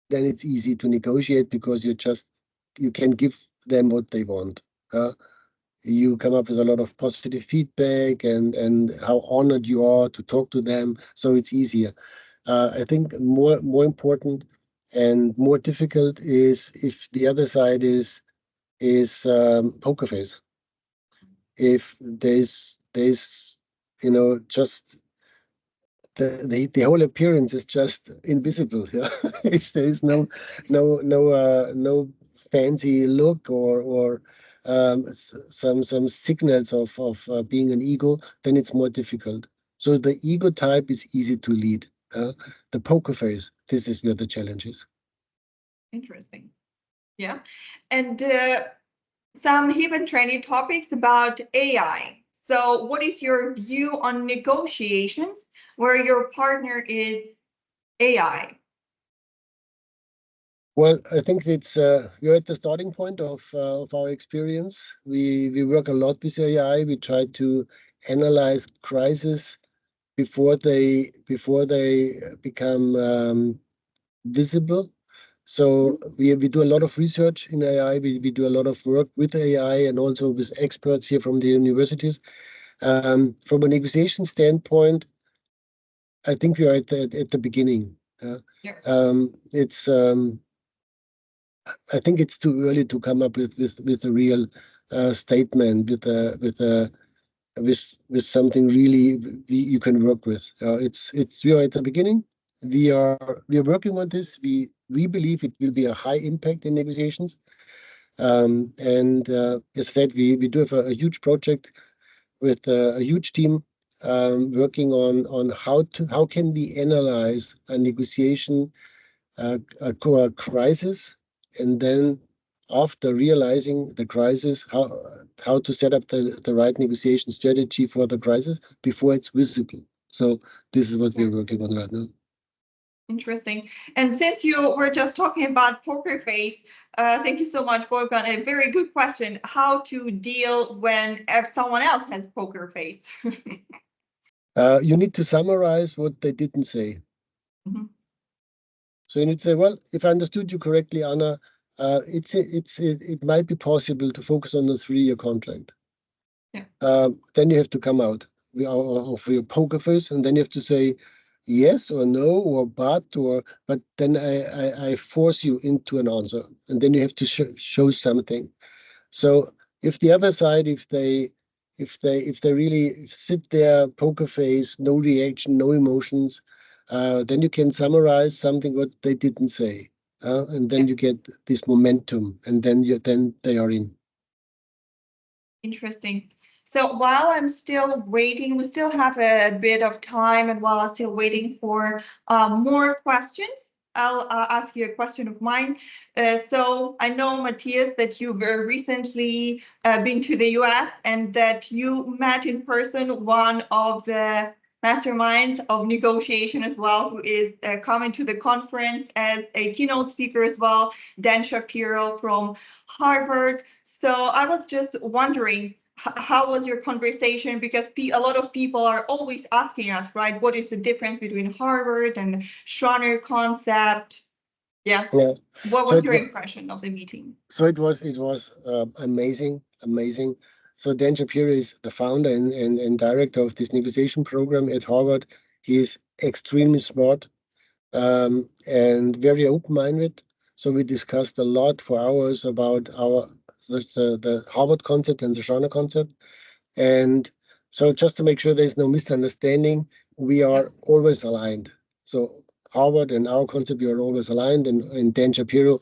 S2: then it's easy to negotiate because you can give them what they want. You come up with a lot of positive feedback and how honored you are to talk to them, so it's easier. I think more important and more difficult is if the other side is poker face. If there's just the whole appearance is just invisible. Yeah? If there is no fancy look or some signals of being an ego, then it's more difficult. So the ego type is easy to lead. The poker face, this is where the challenge is.
S1: Interesting. Yeah. And some hip and trendy topics about AI. So what is your view on negotiations where your partner is AI?
S2: Well, I think it's we're at the starting point of our experience. We work a lot with AI. We try to analyze crises before they become visible. So we do a lot of research in AI. We do a lot of work with AI and also with experts here from the universities. From a negotiation standpoint, I think we are at the beginning.
S1: Yeah.
S2: It's I think it's too early to come up with a real statement with something really you can work with. We are at the beginning. We are working on this. We believe it will be a high impact in negotiations. And as I said, we do have a huge project with a huge team working on how can we analyze a negotiation a crisis, and then after realizing the crisis, how to set up the right negotiation strategy for the crisis before it's visible. So this is what we're working on right now.
S1: Interesting. And since you were just talking about poker face, thank you so much, Wolfgang. A very good question. How to deal when someone else has poker face?
S2: You need to summarize what they didn't say.
S1: Mhm.
S2: So you need to say, well, if I understood you correctly, Anna, it might be possible to focus on the 3-year contract.
S1: Yeah.
S2: Then you have to come out of your poker face, and then you have to say yes or no or but then I force you into an answer, and then you have to show something. So if the other side, if they really sit there poker face, no reaction, no emotions, then you can summarize something what they didn't say, and then you get this momentum, and then they are in.
S1: Interesting. So while I'm still waiting, we still have a bit of time, and while I'm still waiting for more questions, I'll ask you a question of mine. So I know, Matthias, that you very recently been to the US and that you met in person one of the masterminds of negotiation as well, who is coming to the conference as a keynote speaker as well, Dan Shapiro from Harvard. So I was just wondering, how was your conversation? Because a lot of people are always asking us, right? What is the difference between Harvard and Schranner concept? Yeah. What was your impression of the meeting?
S2: So it was amazing. So Dan Shapiro is the founder and director of this negotiation program at Harvard. He is extremely smart and very open-minded. So we discussed a lot for hours about the Harvard concept and the Schranner concept. And so just to make sure there's no misunderstanding, we are always aligned. So Harvard and our concept, we are always aligned. And Dan Shapiro,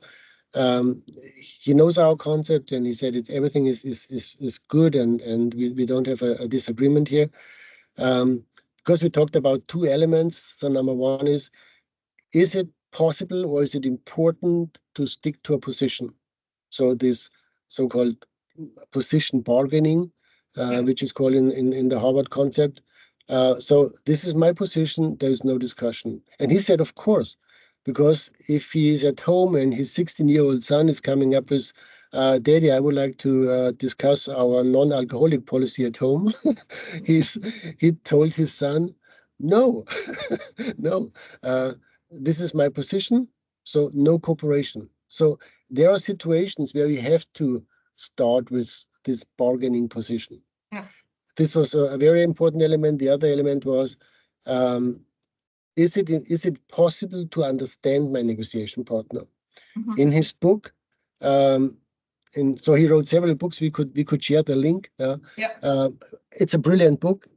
S2: he knows our concept, and he said it's everything is good, and we don't have a disagreement here. Because we talked about two elements. So number one is it possible or is it important to stick to a position? So this so-called position bargaining, which is called in the Harvard concept. So this is my position. There is no discussion. And he said, of course, because if he is at home and his 16-year-old son is coming up with, Daddy, I would like to discuss our non-alcoholic policy at home. He told his son, no, no, this is my position, so no cooperation. So there are situations where we have to start with this bargaining position.
S1: Yeah.
S2: This was a very important element. The other element was, is it possible to understand my negotiation partner? In his book, and so he wrote several books. We could share the link. It's a brilliant book.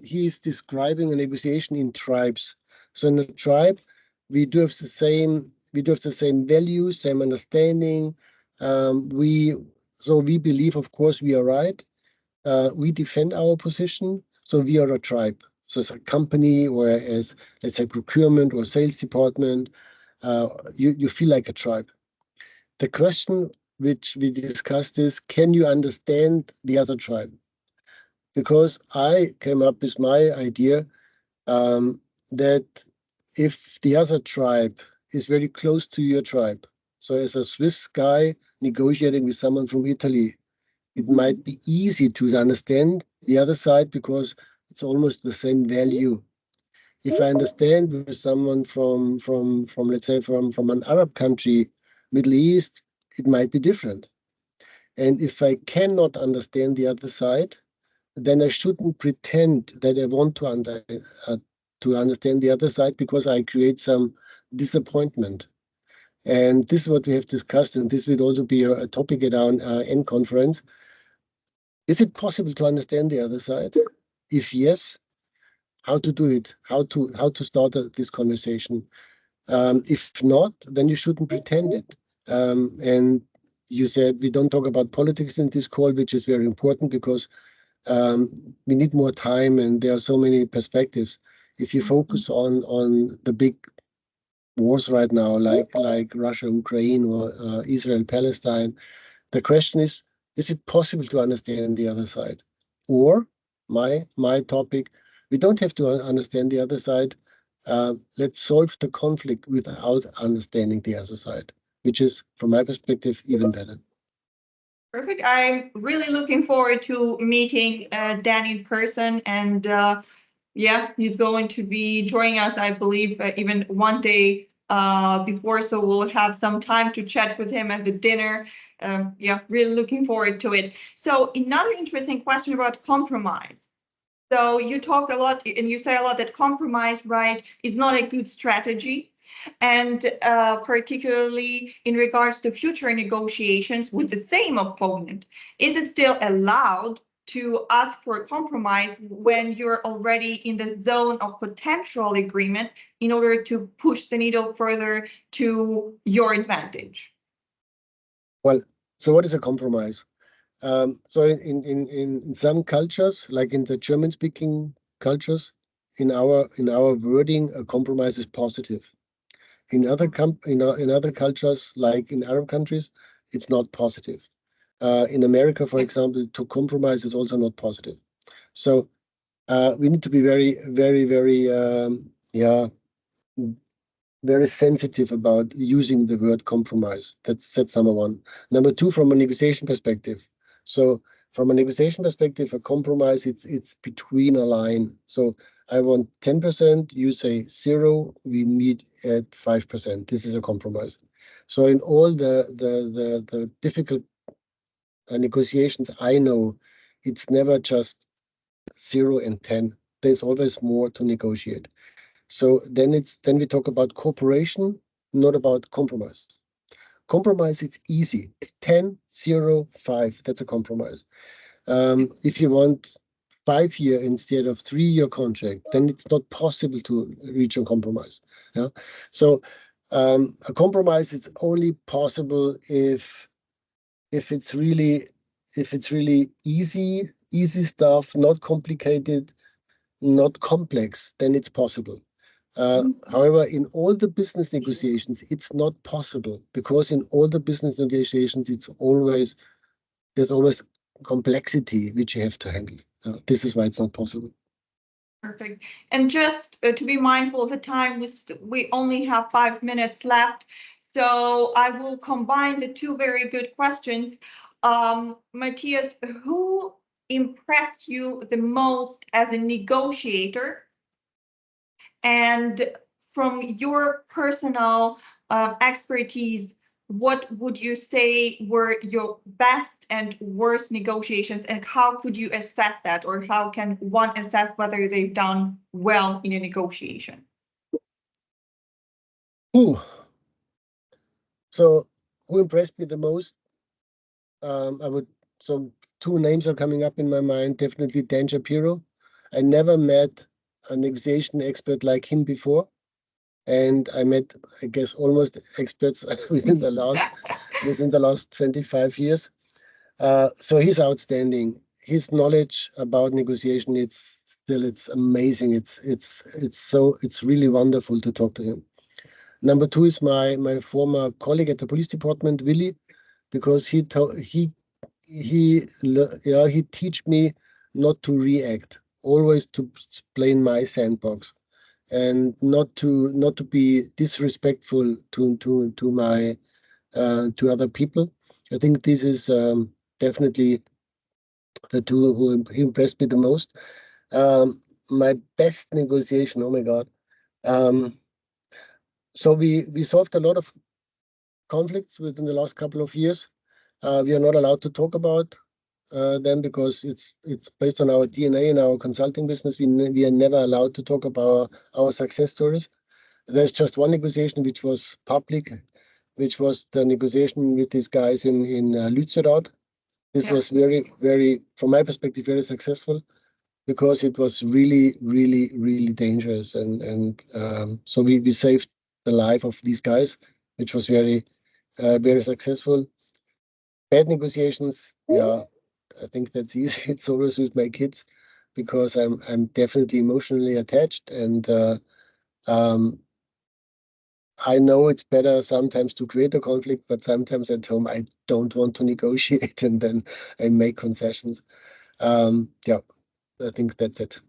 S2: He is describing a negotiation in tribes. So in a tribe, we do have the same values, same understanding. We believe, of course, we are right. We defend our position. So we are a tribe. So as a company or as, let's say, procurement or sales department, you feel like a tribe. The question which we discussed is, can you understand the other tribe? Because I came up with my idea that if the other tribe is very close to your tribe, so as a Swiss guy negotiating with someone from Italy, it might be easy to understand the other side because it's almost the same value. If I understand with someone from let's say from an Arab country, Middle East, it might be different. And if I cannot understand the other side, then I shouldn't pretend that I want to understand the other side because I create some disappointment. And this is what we have discussed, and this will also be a topic at our end conference. Is it possible to understand the other side? If yes, how to do it? How to start this conversation? If not, then you shouldn't pretend it. And you said we don't talk about politics in this call, which is very important because we need more time and there are so many perspectives. If you focus on the big wars right now, like Russia, Ukraine, or Israel, Palestine, the question is it possible to understand the other side? Or my topic, we don't have to understand the other side. Let's solve the conflict without understanding the other side, which is, from my perspective, even better.
S1: Perfect. I'm really looking forward to meeting Dan in person, and yeah, he's going to be joining us, I believe, even one day before, so we'll have some time to chat with him at the dinner. Yeah, really looking forward to it. So another interesting question about compromise. So you talk a lot and you say a lot that compromise, right, is not a good strategy. And particularly in regards to future negotiations with the same opponent, is it still allowed to ask for a compromise when you're already in the zone of potential agreement in order to push the needle further to your advantage?
S2: Well, so what is a compromise? So in some cultures, like in the German-speaking cultures, in our wording, a compromise is positive. In other cultures, like in Arab countries, it's not positive. In America, for example, to compromise is also not positive. So we need to be very, very, very, very sensitive about using the word compromise. That's number one. Number two, from a negotiation perspective. So from a negotiation perspective, a compromise, it's between a line. So I want 10%, you say 0, we meet at 5%. This is a compromise. So in all the difficult negotiations I know, it's never just 0 and 10. There's always more to negotiate. So then we talk about cooperation, not about compromise. Compromise, it's easy. 10, 0, 5, that's a compromise. If you want 5-year instead of 3-year contract, then it's not possible to reach a compromise. Yeah. So a compromise is only possible if it's really easy stuff, not complicated, not complex, then it's possible. However, in all the business negotiations, it's not possible, because in all the business negotiations, there's always complexity which you have to handle. This is why it's not possible.
S1: Perfect. And just to be mindful of the time, we only have 5 minutes left. So I will combine the two very good questions. Matthias, who impressed you the most as a negotiator? And from your personal expertise, what would you say were your best and worst negotiations, and how could you assess that, or how can one assess whether they've done well in a negotiation?
S2: Ooh. So who impressed me the most? So 2 names are coming up in my mind. Definitely Dan Shapiro. I never met a negotiation expert like him before, and I met, I guess, almost experts within the last 25 years. So he's outstanding. His knowledge about negotiation, it's amazing. It's really wonderful to talk to him. Number 2 is my former colleague at the police department, Willie, because he teach me not to react, always to play in my sandbox, and not to be disrespectful to my to other people. I think this is definitely the 2 who impressed me the most. My best negotiation, oh my God. So we solved a lot of conflicts within the last couple of years. We are not allowed to talk about them, because it's based on our DNA in our consulting business. We are never allowed to talk about our success stories. There's just one negotiation which was public, which was the negotiation with these guys in Lützerath. This was very, very, from my perspective, very successful, because it was really, really, really dangerous, and so we saved the life of these guys, which was very, very successful. Bad negotiations, yeah, I think that's easy. It's always with my kids, because I'm definitely emotionally attached, and I know it's better sometimes to create a conflict, but sometimes at home I don't want to negotiate, and then I make concessions. Yeah, I think that's it.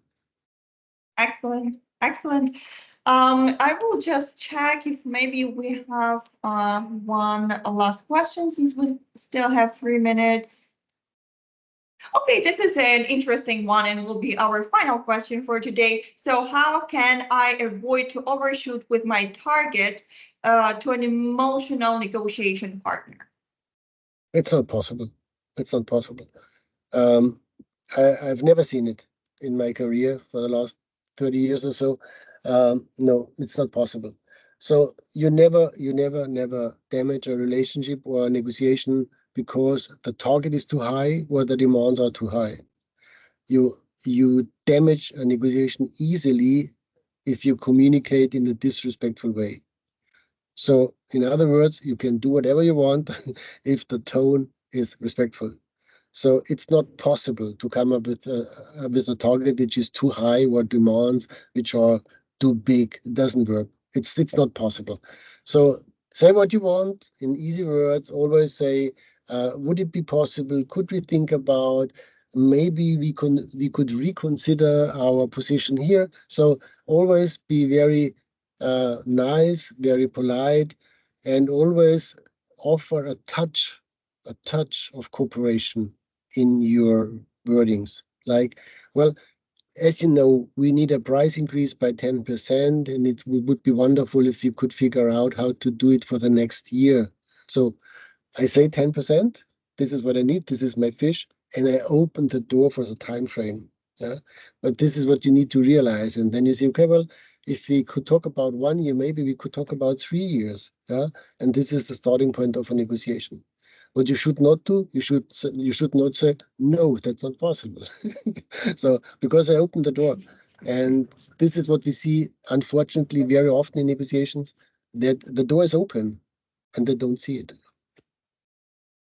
S1: Excellent, excellent. I will just check if maybe we have one last question, since we still have 3 minutes. Okay, this is an interesting one and will be our final question for today. So how can I avoid to overshoot with my target to an emotional negotiation partner?
S2: It's not possible. It's not possible. I've never seen it in my career for the last 30 years or so. No, it's not possible. So you never damage a relationship or a negotiation because the target is too high or the demands are too high. You damage a negotiation easily if you communicate in a disrespectful way. So in other words, you can do whatever you want if the tone is respectful. So it's not possible to come up with a target which is too high or demands which are too big. It doesn't work. It's not possible. So say what you want in easy words. Always say, would it be possible? Could we think about, maybe we could reconsider our position here? So always be very nice, very polite, and always offer a touch of cooperation in your wordings. Like, well, as you know, we need a price increase by 10%, and it would be wonderful if you could figure out how to do it for the next year. So I say 10%, this is what I need, this is my fish, and I open the door for the time frame. Yeah. But this is what you need to realize. And then you say, okay, well, if we could talk about 1 year, maybe we could talk about 3 years. Yeah. And this is the starting point of a negotiation. What you should not do, you should not say, no, that's not possible. So, because I opened the door. And this is what we see, unfortunately, very often in negotiations, that the door is open and they don't see it.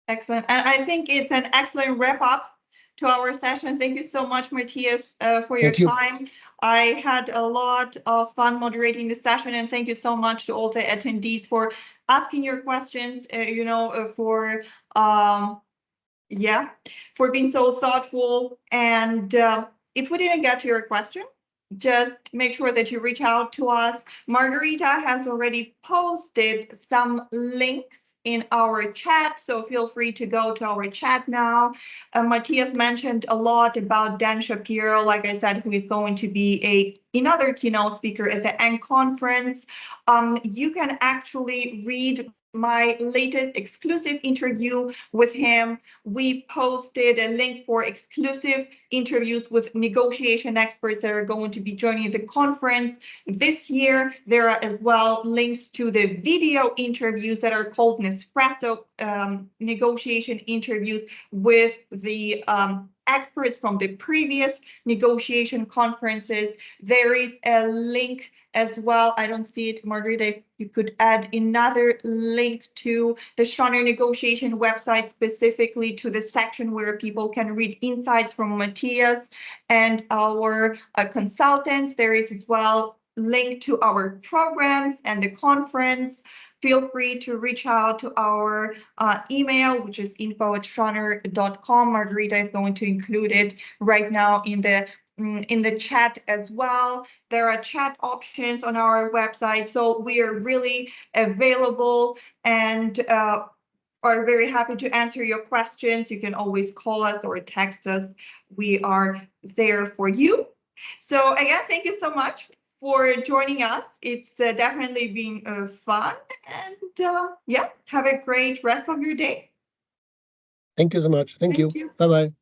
S1: Excellent. And I think it's an excellent wrap up to our session. Thank you so much, Matthias, for your time. I had a lot of fun moderating this session, and thank you so much to all the attendees for asking your questions, for being so thoughtful. And if we didn't get to your question, just make sure that you reach out to us. Margarita has already posted some links in our chat, so feel free to go to our chat now. Matthias mentioned a lot about Dan Shapiro, like I said, who is going to be another keynote speaker at the END conference. You can actually read my latest exclusive interview with him. We posted a link for exclusive interviews with negotiation experts that are going to be joining the conference this year. There are as well links to the video interviews that are called Nespresso negotiation interviews with the experts from the previous negotiation conferences. There is a link as well. I don't see it, Margarita. You could add another link to the Schranner negotiation website, specifically to the section where people can read insights from Matthias and our consultants. There is as well link to our programs and the conference. Feel free to reach out to our email, which is info@schranner.com. Margarita is going to include it right now in the chat as well. There are chat options on our website, so we are really available and are very happy to answer your questions. You can always call us or text us. We are there for you. So again, thank you so much for joining us. It's definitely been fun, and yeah, have a great rest of your day.
S2: Thank you so much. Thank you. Bye-bye.